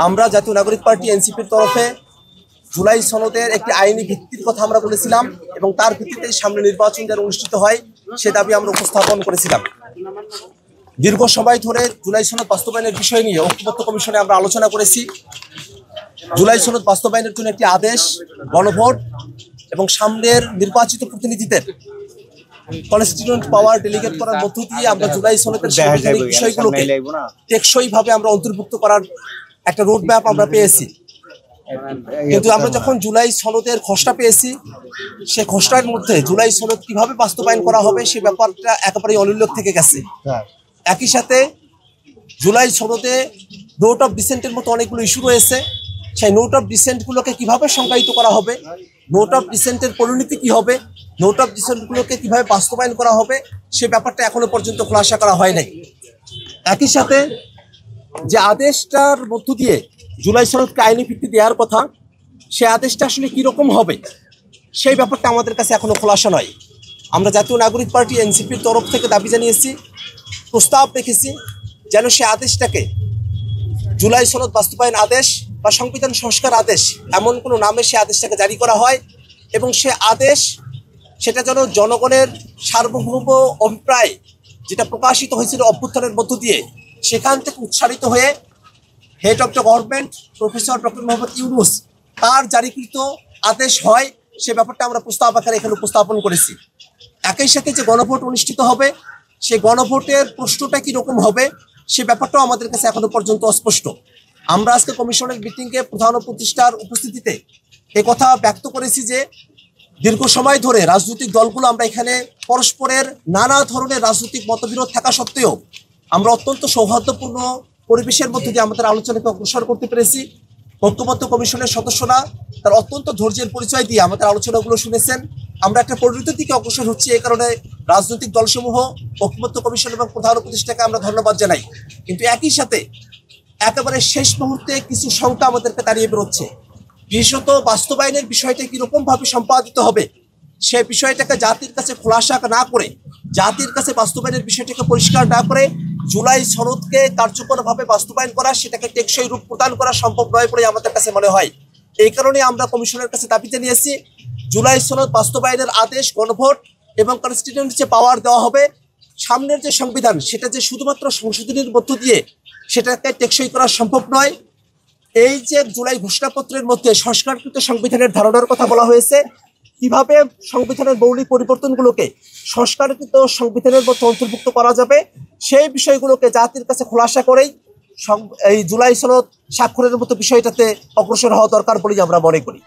আমরা জাতীয় নাগরিক পার্টি এনসিপির তরফে জুলাই সনদের একটি আইনি ভিত্তির কথা আমরা বলেছিলাম এবং তার ভিত্তিতে সামনে নির্বাচন যেন অনুষ্ঠিত হয় সে দাবি আমরা উপস্থাপন করেছিলাম। দীর্ঘ সময় ধরে জুলাই সনদ বাস্তবায়নের বিষয় নিয়ে ঐক্যমত্য কমিশনে আমরা আলোচনা করেছি। জুলাই সনদ বাস্তবায়নের জন্য একটি আদেশ, গণভোট এবং সামনের নির্বাচিত প্রতিনিধিদের কনস্টিটিউয়েন্ট পাওয়ার ডেলিগেট করার মধ্য দিয়ে আমরা জুলাই সনদের সাংবিধানিক বিষয়গুলোকে টেকসইভাবে আমরা অন্তর্ভুক্ত করার একটা রোড ম্যাপ আমরা পেয়েছি। কিন্তু আমরা যখন জুলাই সনদের খসড়া পেয়েছি, সে খসড়ার মধ্যে জুলাই সনদ কিভাবে বাস্তবায়ন করা হবে সে ব্যাপারটা একেবারেই অনুল্লেখ থেকে গেছে। একই সাথে জুলাই সনদে নোট অফ ডিসেন্টের মতো অনেকগুলো ইস্যু রয়েছে। সেই নোট অফ ডিসেন্টগুলোকে কিভাবে সংজ্ঞায়িত করা হবে, নোট অফ ডিসেন্টের পরিণতি কি হবে, নোট অফ ডিসেন্টগুলোকে কিভাবে বাস্তবায়ন করা হবে সে ব্যাপারটা এখনো পর্যন্ত খোলাসা করা হয় নাই। একই সাথে যে আদেশটার মধ্য দিয়ে জুলাই সনদকে আইনি ভিত্তি দেওয়ার কথা, সে আদেশটা আসলে কীরকম হবে সেই ব্যাপারটা আমাদের কাছে এখনো খোলাসা নয়। আমরা জাতীয় নাগরিক পার্টি এনসিপির তরফ থেকে দাবি জানিয়েছি, প্রস্তাব রেখেছি যেন সে আদেশটাকে জুলাই সনদ বাস্তবায়ন আদেশ বা সংবিধান সংস্কার আদেশ এমন কোনো নামে সে আদেশটাকে জারি করা হয় এবং সে আদেশ সেটা যেন জনগণের সার্বভৌম অভিপ্রায় যেটা প্রকাশিত হয়েছিল অভ্যুত্থানের মধ্য দিয়ে সেখান থেকে উৎসারিত হয়ে head of the government professor doctor Mohammad Yunus তার জারিকৃত আদেশ হয়, সে ব্যাপারটা আমরা প্রস্তাব আকারে এখানে উপস্থাপন করেছি। একই সাথে যে গণভোট অনুষ্ঠিত হবে সে গণভোটের প্রশ্নটা কীরকম হবে সে ব্যাপারটাও আমাদের কাছে এখনো পর্যন্ত অস্পষ্ট। আমরা আজকে কমিশনের মিটিংয়ে প্রধান উপদেষ্টার উপস্থিতিতে কথা ব্যক্ত করেছি যে দীর্ঘ সময় ধরে রাজনৈতিক দলগুলো আমরা এখানে পরস্পরের নানা ধরনের রাজনৈতিক মতবিরোধ থাকা সত্ত্বেও আমরা অত্যন্ত সৌহার্দ্যপূর্ণ পরিবেশের মধ্যে দিয়ে আমাদের আলোচনাকে অগ্রসর করতে পেরেছি। ঐক্যমত্য কমিশনের সদস্যরা তার অত্যন্ত ধৈর্যের পরিচয় দিয়ে আমাদের আলোচনাগুলো শুনেছেন। আমরা একটা পরিণতির দিকে অগ্রসর হচ্ছি, এই কারণে রাজনৈতিক দলসমূহ, ঐক্যমত্য কমিশন এবং প্রধান উপদেষ্টাকে আমরা ধন্যবাদ জানাই। কিন্তু একই সাথে একেবারে শেষ মুহূর্তে কিছু শঙ্কা আমাদেরকে দাঁড়িয়ে বেরোচ্ছে। বিশেষত বাস্তবায়নের বিষয়টা কীরকমভাবে সম্পাদিত হবে সে বিষয়টাকে জাতির কাছে খোলাসা না করে, জাতির কাছে বাস্তবায়নের বিষয়টাকে পরিষ্কার না করে জুলাই সনদকে কার্যকরভাবে বাস্তবায়ন করা, সেটাকে টেকসই রূপ প্রদান করা সম্ভব নয় বলে আমাদের কাছে মনে হয়। এই কারণে আমরা কমিশনের কাছে দাবি জানিয়েছি জুলাই সনদ বাস্তবায়নের আদেশ, গণভোট এবং কনস্টিটিউয়েন্ট যে পাওয়ার দেওয়া হবে, সামনের যে সংবিধান সেটা যে শুধুমাত্র সংশোধনীর মধ্য দিয়ে সেটাকে টেকসই করা সম্ভব নয়। এই যে জুলাই ঘোষণাপত্রের মধ্যে সংস্কারকৃত সংবিধানের ধারণার কথা বলা হয়েছে, কিভাবে সংবিধানের মৌলিক পরিবর্তনগুলোকে সংস্কারকৃত সংবিধানের মধ্যে অন্তর্ভুক্ত করা যাবে সেই বিষয়গুলোকে জাতির কাছে খোলাসা করেই এই জুলাই সনদ স্বাক্ষরের মতো বিষয়টাতে অগ্রসর হওয়া দরকার বলেই আমরা মনে করি।